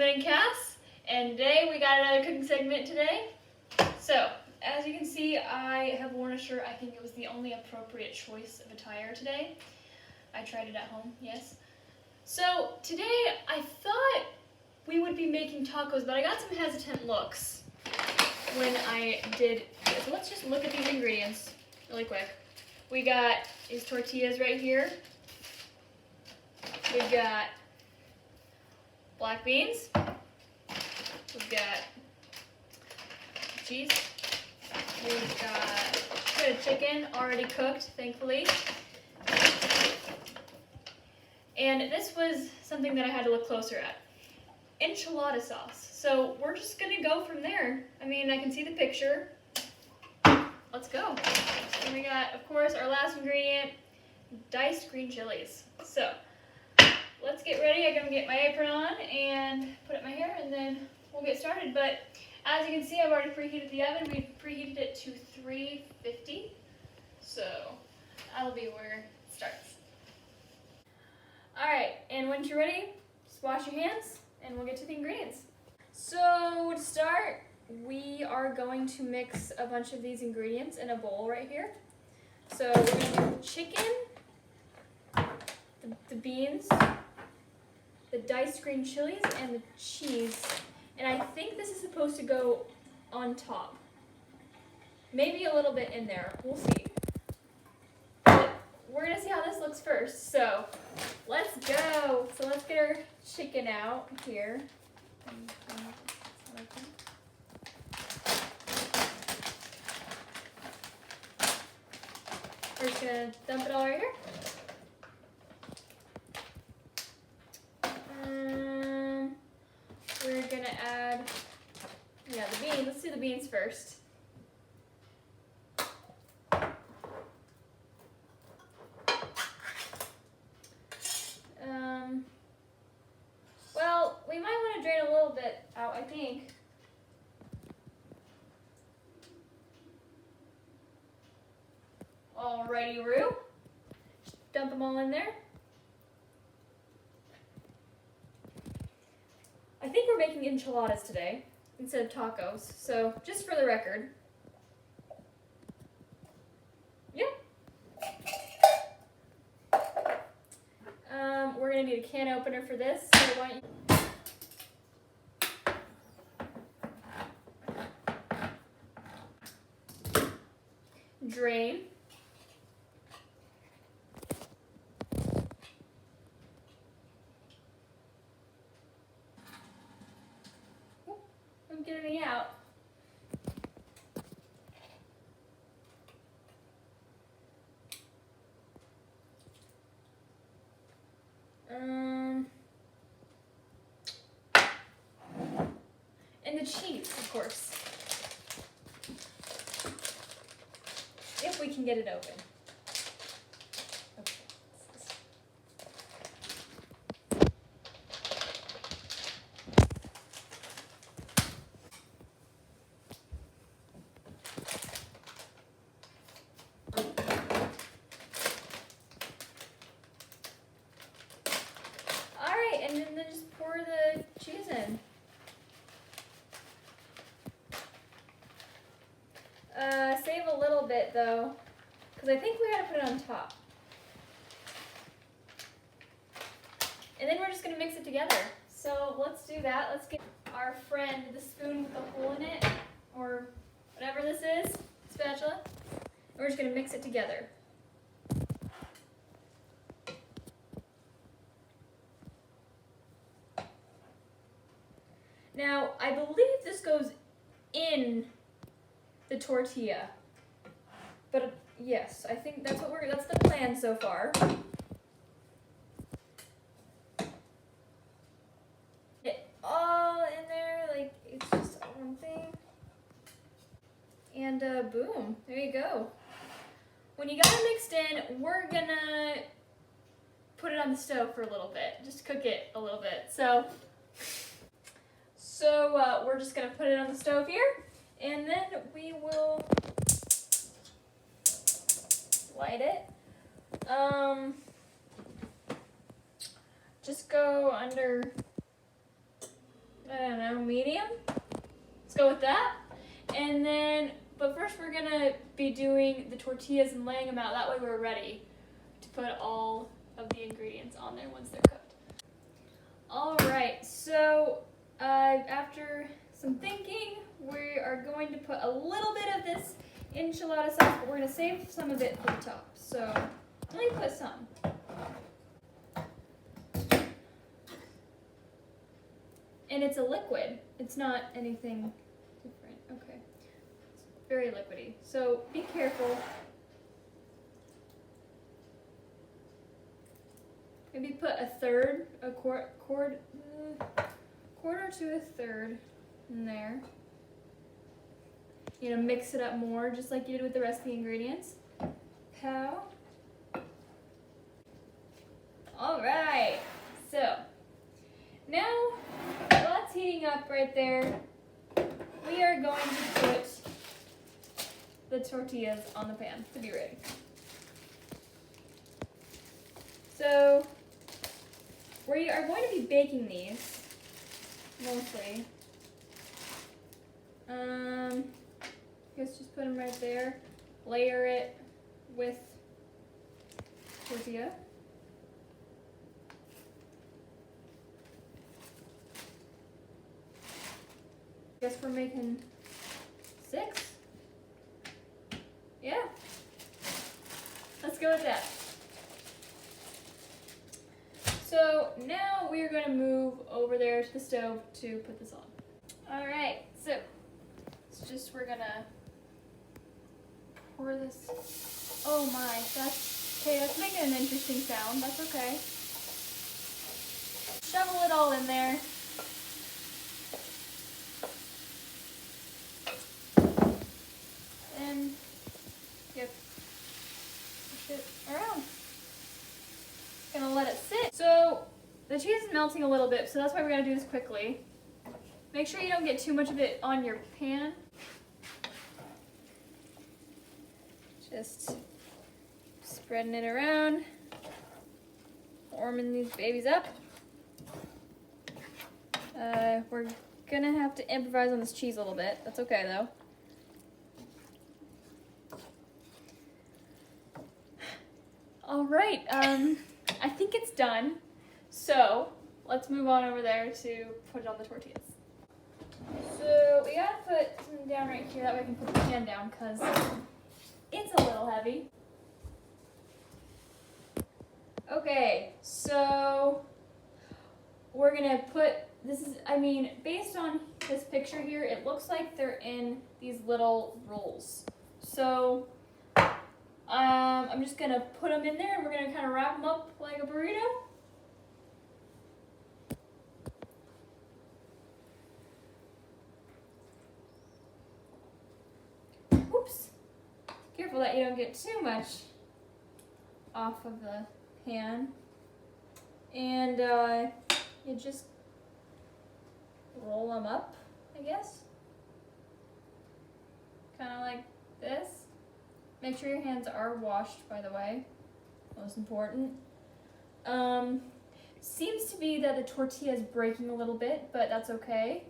Benjamin and Cass, and today we got another cooking segment today. So, as you can see, I have worn a shirt. I think it was the only appropriate choice of attire today. I tried it at home, yes. So, today I thought we would be making tacos, but I got some hesitant looks when I did. So let's just look at these ingredients really quick. We got these tortillas right here. We've got black beans. We've got cheese. We've got a bit of chicken already cooked, thankfully. And this was something that I had to look closer at. Enchilada sauce. So we're just gonna go from there. I mean, I can see the picture. Let's go. And we got, of course, our last ingredient, diced green chilies. So let's get ready. I'm gonna get my apron on and put up my hair, and then we'll get started. But as you can see, I've already preheated the oven. We've preheated it to 350. So that'll be where it starts. All right, and once you're ready, just wash your hands and we'll get to the ingredients. So to start, we are going to mix a bunch of these ingredients in a bowl right here. So we're gonna do chicken, the beans, the diced green chilies, and the cheese. And I think this is supposed to go on top. Maybe a little bit in there, we'll see. But we're gonna see how this looks first, so let's go. So let's get our chicken out here. We're just gonna dump it all right here. We're gonna add, the beans. Let's do the beans first. Well, we might want to drain a little bit out, I think. Alrighty, Roo. Just dump them all in there. I think we're making enchiladas today instead of tacos, so just for the record. Yeah. We're gonna need a can opener for this, so why don't you drain. I'm getting it out. And the cheese, of course. If we can get it open. Okay. All right, and then just pour the cheese in. Save a little bit though, because I think we gotta put it on top. And then we're just gonna mix it together. So let's do that. Let's get our friend, the spoon with the hole in it, or whatever this is, spatula. And we're just gonna mix it together. Now, I believe this goes in the tortilla, but yes, I think that's that's the plan so far. It all in there, like it's just one thing. And boom, there you go. When you got it mixed in, we're gonna put it on the stove for a little bit, just cook it a little bit. So we're just gonna put it on the stove here, and then we will light it. Just go under know, medium. Let's go with that. And then, but first we're gonna be doing the tortillas and laying them out. That way we're ready to put all of the ingredients on there once they're cooked. All right, so after some thinking, we are going to put a little bit of this enchilada sauce, but we're gonna save some of it for the top. So let me put some. And it's a liquid. It's not anything different. Okay. It's very liquidy. So be careful. Maybe put a third, quarter to a third in there. You know, mix it up more, just like you did with the rest of the ingredients. Pow. All right. So now, while that's heating up right there, we are going to put the tortillas on the pan to be ready. So, we are going to be baking these, mostly. I guess just put them right there. Layer it with tortilla. Guess we're making 6. Yeah. Let's go with that. So now we are going to move over there to the stove to put this on. All right, so it's just, we're gonna pour this. Oh my, that's okay. That's making an interesting sound. That's okay. Shovel it all in there. And yep, push it around. Gonna let it sit. So the cheese is melting a little bit, so that's why we're gonna do this quickly. Make sure you don't get too much of it on your pan. Just spreading it around, warming these babies up. We're gonna have to improvise on this cheese a little bit. That's okay though. All right, I think it's done. So let's move on over there to put it on the tortillas. So we gotta put something down right here, that way I can put the pan down because it's a little heavy. Okay, so we're gonna put, this is, I mean, based on this picture here, it looks like they're in these little rolls. So I'm just gonna put them in there and we're gonna kind of wrap them up like a burrito. Oops. Careful that you don't get too much off of the pan. And you just roll them up, I guess. Kind of like this. Make sure your hands are washed, by the way. Most important. Seems to be that the tortilla is breaking a little bit, but that's okay.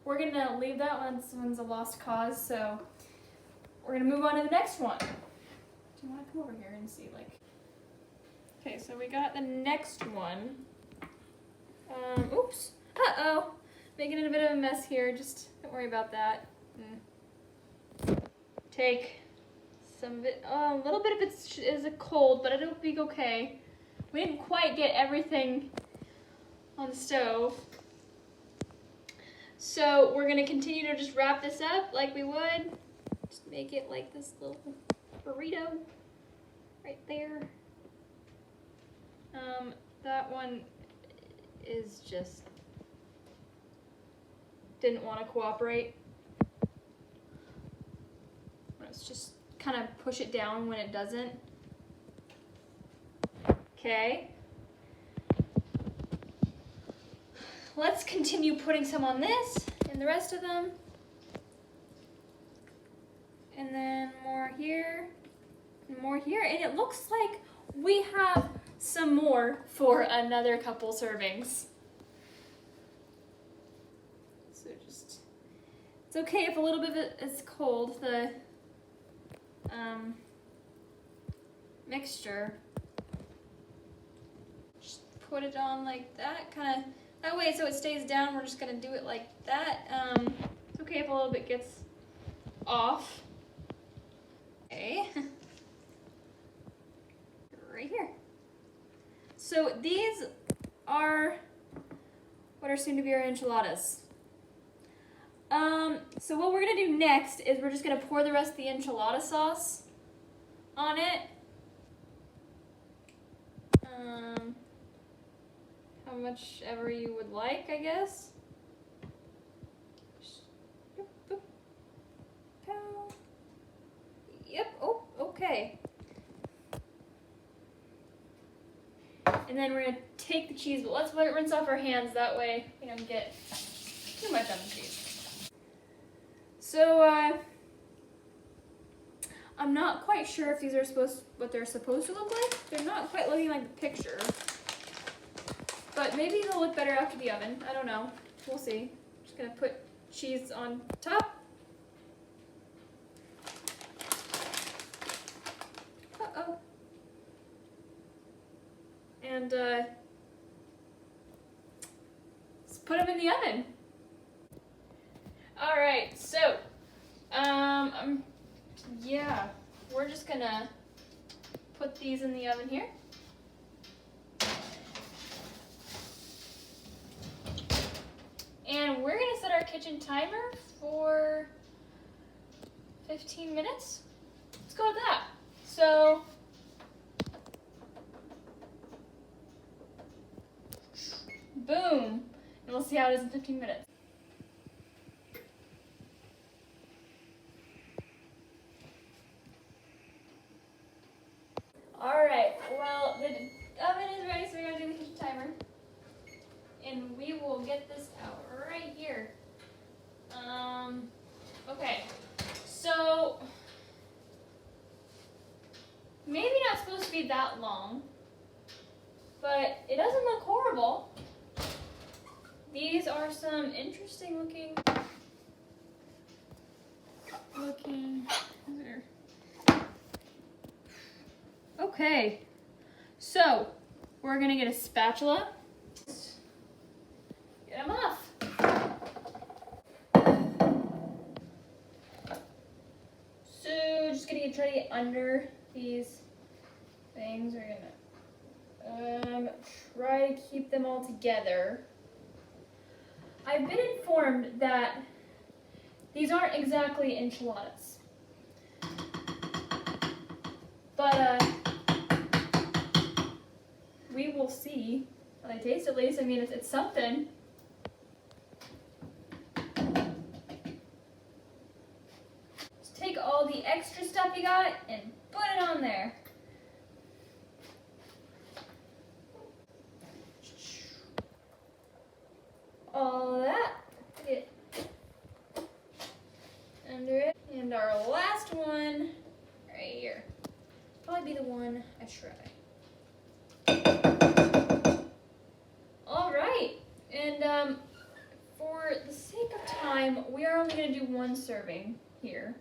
We're gonna leave that one. This one's a lost cause, so we're gonna move on to the next one. Do you want to come over here and see, like? Okay, so we got the next one. Oops. Uh-oh. Making it a bit of a mess here. Just don't worry about that. Take some of it. A little bit of it is cold, but it'll be okay. We didn't quite get everything on the stove. So we're gonna continue to just wrap this up like we would. Just make it like this little burrito right there. That one is just didn't want to cooperate. Let's just kind of push it down when it doesn't. Okay. Let's continue putting some on this and the rest of them. And then more here, and more here. And it looks like we have some more for another couple servings. So just, it's okay if a little bit of it is cold, the mixture. Just put it on like that, kind of, that way so it stays down. We're just gonna do it like that. It's okay if a little bit gets off. Okay. Right here. So these are what are soon to be our enchiladas. So what we're gonna do next is we're just gonna pour the rest of the enchilada sauce on it. How much ever you would like, I guess. Yep, oh, okay. And then we're gonna take the cheese, but let's rinse off our hands, that way we don't get too much on the cheese. So, I'm not quite sure if these are what they're supposed to look like. They're not quite looking like the picture. But maybe they'll look better after the oven. I don't know. We'll see. Just gonna put cheese on top. Uh-oh. And let's put them in the oven. All right, so yeah, we're just gonna put these in the oven here. And we're gonna set our kitchen timer for 15 minutes. Let's go with that. So, boom, and we'll see how it is in 15 minutes. All right, well, the oven is ready, so we're gonna do the kitchen timer. And we will get this out right here. Okay, so maybe not supposed to be that long, but it doesn't look horrible. These are some interesting looking. Okay, so we're gonna get a spatula. Get them off. So just gonna try to get under these things. We're gonna try to keep them all together. I've been informed that these aren't exactly enchiladas, but we will see how they taste. At least, I mean, it's something. Just take all the extra stuff you got and put it on there. All that, get under it. And our last one, right here. Probably be the one I try. All right, and for the sake of time, we are only gonna do one serving here.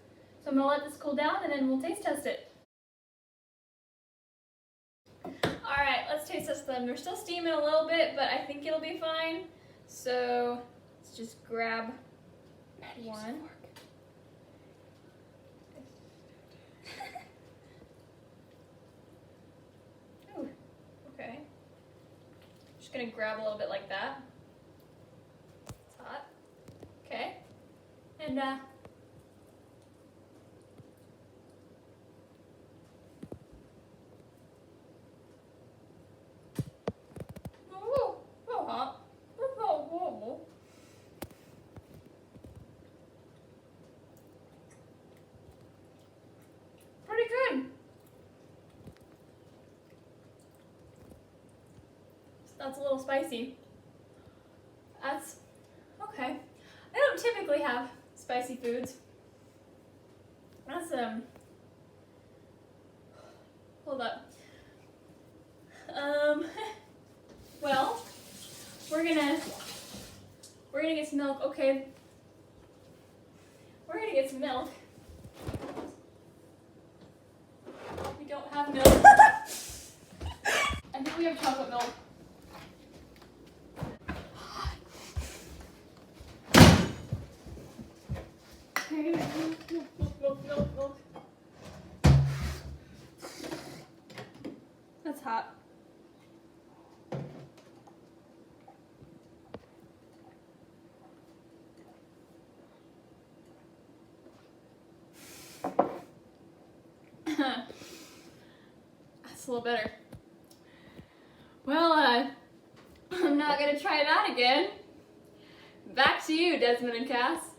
So I'm gonna let this cool down and then we'll taste test it. All right, let's taste test them. They're still steaming a little bit, but I think it'll be fine. So let's just grab one. Ooh, okay. Just gonna grab a little bit like that. It's hot. Okay. And hot. Pretty good. That's a little spicy. That's okay. I don't typically have spicy foods. That's hold up. Well, we're gonna We're gonna get some milk. Okay. We're gonna get some milk. We don't have milk. I think we have chocolate milk. Okay, milk. That's hot. That's a little better. Well, I'm not gonna try that again. Back to you, Desmond and Cass.